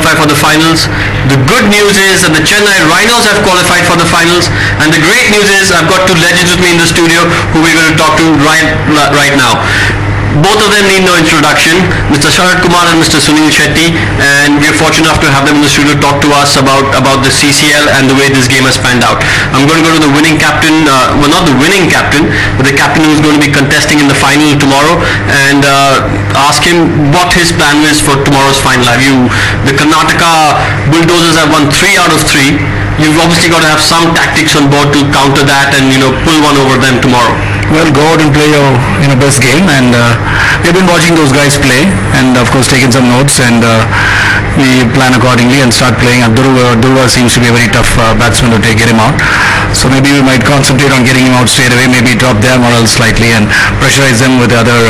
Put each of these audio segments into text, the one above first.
qualify for the finals. The good news is that the Chennai Rhinos have qualified for the finals, and the great news is I've got two legends with me in the studio who we're going to talk to right now. Both of them need no introduction, Mr. Sharad Kumar and Mr. Sunil Shetty, and we're fortunate enough to have them in the studio to talk to us about the CCL and the way this game has panned out. I'm going to go to the winning captain, well, not the winning captain, but the captain who's going to be contesting in the final tomorrow, and ask him what his plan is for tomorrow's final. The Karnataka Bulldozers have won 3 out of 3. You've obviously got to have some tactics on board to counter that and pull one over them tomorrow. Well, go out and play your best game, and we've been watching those guys play, and of course taking some notes, and we plan accordingly and start playing. Durva seems to be a very tough batsman to get him out, so maybe we might concentrate on getting him out straight away, maybe drop their morale slightly and pressurize them with the other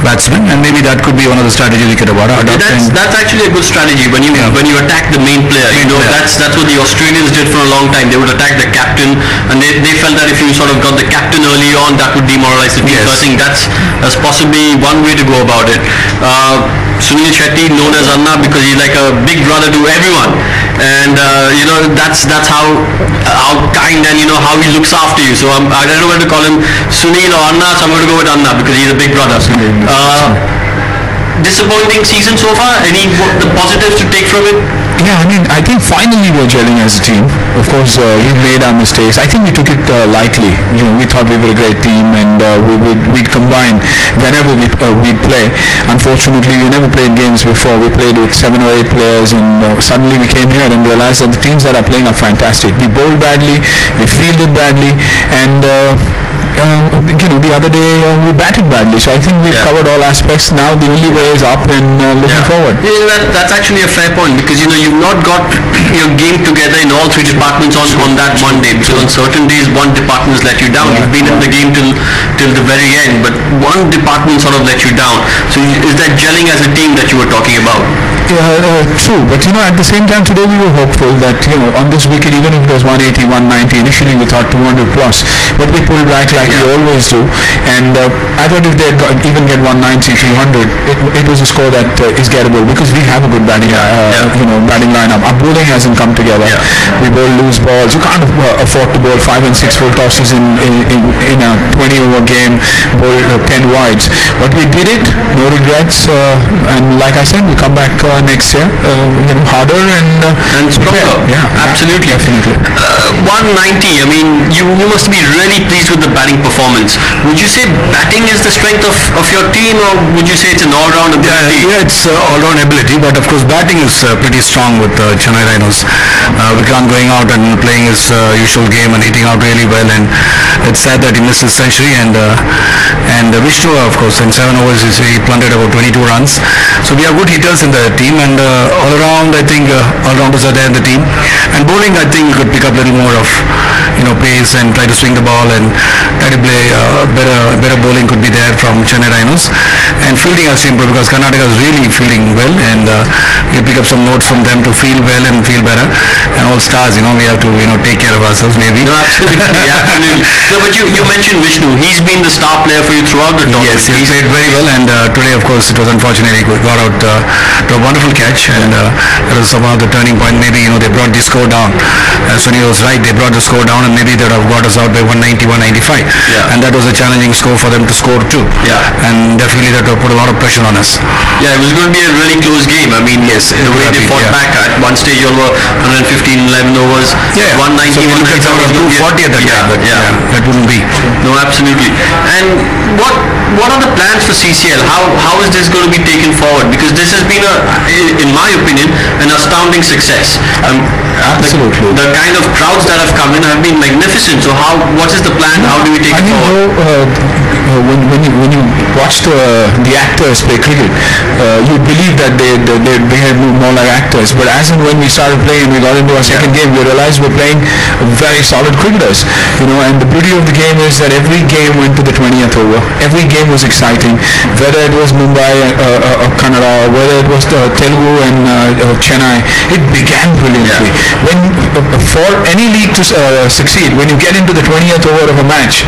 batsmen, and maybe that could be one of the strategies we could adopt. That's actually a good strategy when you attack the main player. That's what the Australians did for a long time. They would attack the captain, and they felt that if you sort of got the captain early on, that would demoralize the team. Yes. So I think that's possibly one way to go about it. Sunil Shetty, known as Anna because he's like a big brother to everyone, and that's how kind and how he looks after you. So I don't know whether to call him Sunil or Anna, so I'm going to go with Anna because he's a big brother. Disappointing season so far. The positives to take from it? Yeah, I think finally we're gelling as a team. Of course, we made our mistakes. I think we took it lightly. We thought we were a great team, and we'd combine whenever we'd play. Unfortunately, we never played games before. We played with 7 or 8 players, and suddenly we came here and realized that the teams that are playing are fantastic. We bowled badly, we fielded badly, and the other day we batted badly. So I think we've covered all aspects. Now the only way is up and looking forward. Yeah, that's actually a fair point, because you've not got your game together in all 3 departments on that one day, because on certain days one department has let you down. You've been in the game till the very end, but one department sort of let you down. So is that gelling as a team that you were talking about? True, but at the same time today we were hopeful that on this wicket, even if it was 180, 190, initially we thought 200 plus, but we pulled back like we always do, and I thought if they'd even get 190, 200, it was a score that is gettable, because we have a good batting batting lineup. Our bowling hasn't come together. We bowl loose balls. You can't afford to bowl 5 and 6 full tosses in a 20 over game, bowl 10 wides, but we did it, no regrets, and like I said, we'll come back next year harder and stronger. Yeah, absolutely. Definitely. 190, you must be really pleased with the batting performance. Would you say batting is the strength of your team, or would you say it's an all-round ability? Yeah, it's all-round ability, but of course batting is pretty strong with Chennai Rhinos. Vikrant going out and playing his usual game and hitting out really well, and it's sad that he missed his century, and Vishnu, of course, in 7 overs he plundered about 22 runs. So we have good hitters in the team, and all around I think all-rounders are there in the team, and bowling I think could pick up a little more of pace and try to swing the ball and try to play better bowling could be there from Chennai Rhinos, and fielding has to improve because Karnataka is really fielding well, and you pick up some notes from them to feel well and feel better, and all stars we have to take care of ourselves maybe. No, absolutely. Absolutely. No, but you mentioned Vishnu. He's been the star player for you throughout the tournament. Yes, he played very well, and today of course it was unfortunate he got out to a wonderful catch, and that was somehow the turning point. Maybe they brought the score down. Sunil was right, they brought the score down, and maybe they would have got us out by 190, 195, and that was a challenging score for them to score too, and definitely that would put a lot of pressure on us. Yeah, it was going to be a really close game. Yes, the way they fought back at one stage, you were 115, 11 overs, 190, so 240 at that time, but that wouldn't be. No, absolutely. And what are the plans for CCL? How is this going to be taken forward? Because this has been, in my opinion, an astounding success. Absolutely. The kind of crowds that have come in have been magnificent. So what is the plan? How do we take it forward? When you watch the actors play cricket, you believe that they behave more like actors. But as and when we started playing, we got into our second game, we realized we're playing very solid cricketers. And the beauty of the game is that every game went to the 20th over. Every game was exciting, whether it was Mumbai or Kannada, whether it was Telugu and Chennai, it began brilliantly. When for any league to succeed, when you get into the 20th over of a match,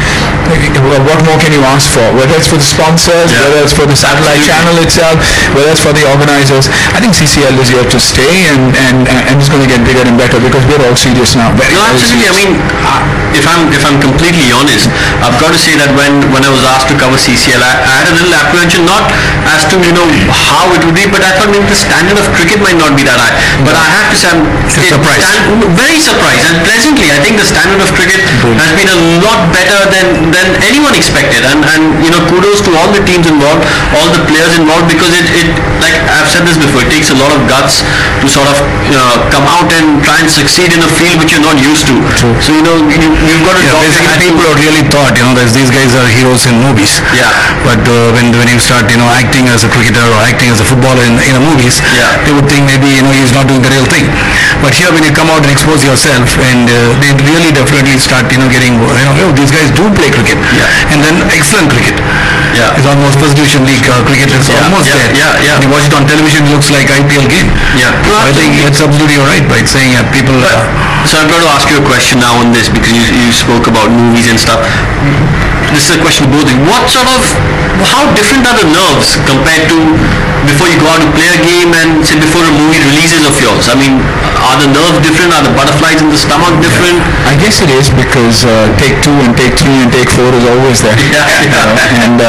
what more can you ask for? Whether it's for the sponsors, whether it's for the satellite channel itself, whether it's for the organizers, I think CCL is here to stay, and it's going to get bigger and better because we're all serious now. No, absolutely. I mean, if I'm completely honest, I've got to say that when I was asked to cover CCL, I had a little apprehension, not as to how it would be, but I thought maybe the standard of cricket might not be that high. But I have to say, I'm very surprised, and pleasantly, I think the standard of cricket has been a lot better than anyone expected, and kudos to all the teams involved, all the players involved, because it like I've said this before, it takes a lot of guts to sort of come out and try and succeed in a field which you're not used to. True. So you've got to basically people have really thought these guys are heroes in movies. Yeah. But when you start acting as a cricketer or acting as a footballer in the movies, they would think maybe he's not doing the real thing. But here when you come out and expose yourself, and they really definitely start getting these guys do play cricket, and then excellent cricket. Yeah. It's almost first division league cricket is almost there. Yeah. When you watch it on television, it looks like IPL game. Yeah. So I think it's absolutely right by saying people. So I'm going to ask you a question now on this, because you spoke about movies and stuff. This is a question to both of you. How different are the nerves compared to before you go out to play a game and say before a movie releases of yours? I mean, are the nerves different? Are the butterflies in the stomach different? I guess it is, because take 2 and take 3 and take 4 is always there. And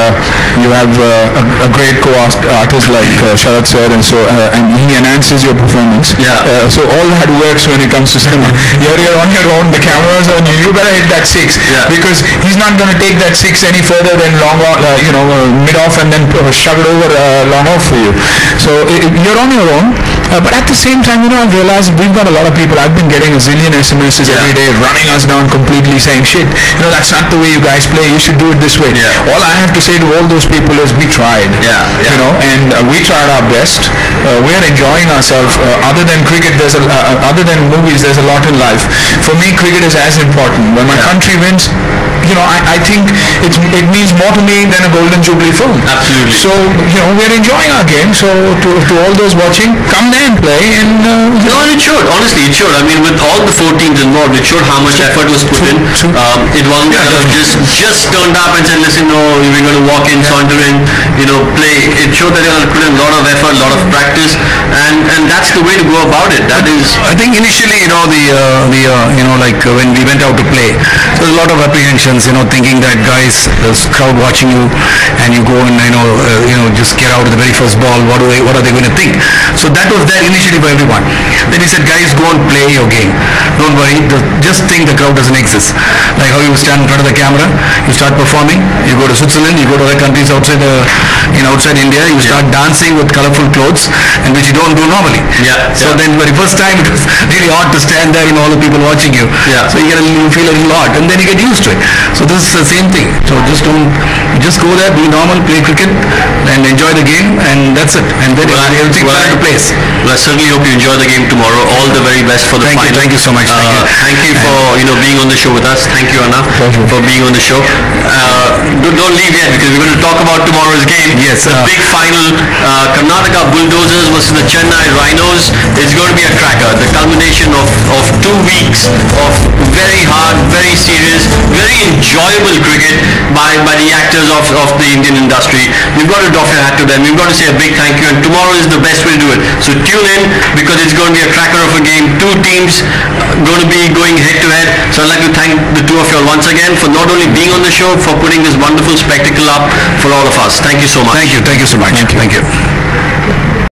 you have a great co-artist like Sharad sir, and he enhances your performance. So all that works when it comes to cinema. You're on your own, the camera's on you. You better hit that 6, because he's not going to take that 6 any further than mid off and then shove it over long off for you. So you're on your own. But at the same time, I've realized we've got a lot of people. I've been getting a zillion SMSs every day running us down completely, saying, shit, that's not the way you guys play. You should do it this way. All I have to say to all those people is we tried. And we tried our best. We're enjoying ourselves. Other than cricket, other than movies, there's a lot in life. For me, cricket is as important. When my country wins, I think it means more to me than a Golden Jubilee film. Absolutely. So, we're enjoying our game. So to all those watching, come there and play. And it should. Honestly, it should. I mean, with all the 4 teams involved, it showed how much effort was put in. It wasn't just turned up and said, listen, no, we're going to walk in, saunter in, play. It showed that they had put in a lot of effort, a lot of practice, and that's the way to go about it. That is. I think initially, like when we went out to play, there was a lot of apprehensions, thinking that guys, there's crowd watching you, and you go and just get out of the very first ball. What are they going to think? So that was their initiative for everyone. Then he said, guys, go and play your game. Don't worry. Just think the crowd doesn't exist. Like how you stand in front of the camera, you start performing. You go to Switzerland, you go to other countries outside India, you start dancing with colorful clothes, and which you don't do normally. So then, very first time, it was really odd to stand there and all the people watching you. So you feel a little odd, and then you get used to it. So this is the same thing. So just go there, be normal, play cricket, and enjoy the game, and that's it. And then everything falls into place. Well, I certainly hope you enjoy the game tomorrow. All the very best for the final. Thank you so much. Thank you for being on the show with us. Thank you, Anna, for being on the show. Don't leave yet, because we're going to talk about tomorrow's game. Yes. The big final, Karnataka Bulldozers versus the Chennai Rhinos. It's going to be a cracker. The culmination of 2 weeks of very hard, very serious, very enjoyable cricket by the actors of the Indian industry. We've got to doff your hat to them. We've got to say a big thank you, and tomorrow is the best way to do it. So tune in, because it's going to be a cracker of a game. 2 teams going to be going head to head. So I'd like to thank the 2 of you all once again for not only being on the show, for putting this wonderful spectacle up for all of us. Thank you so much. Thank you so much. Thank you.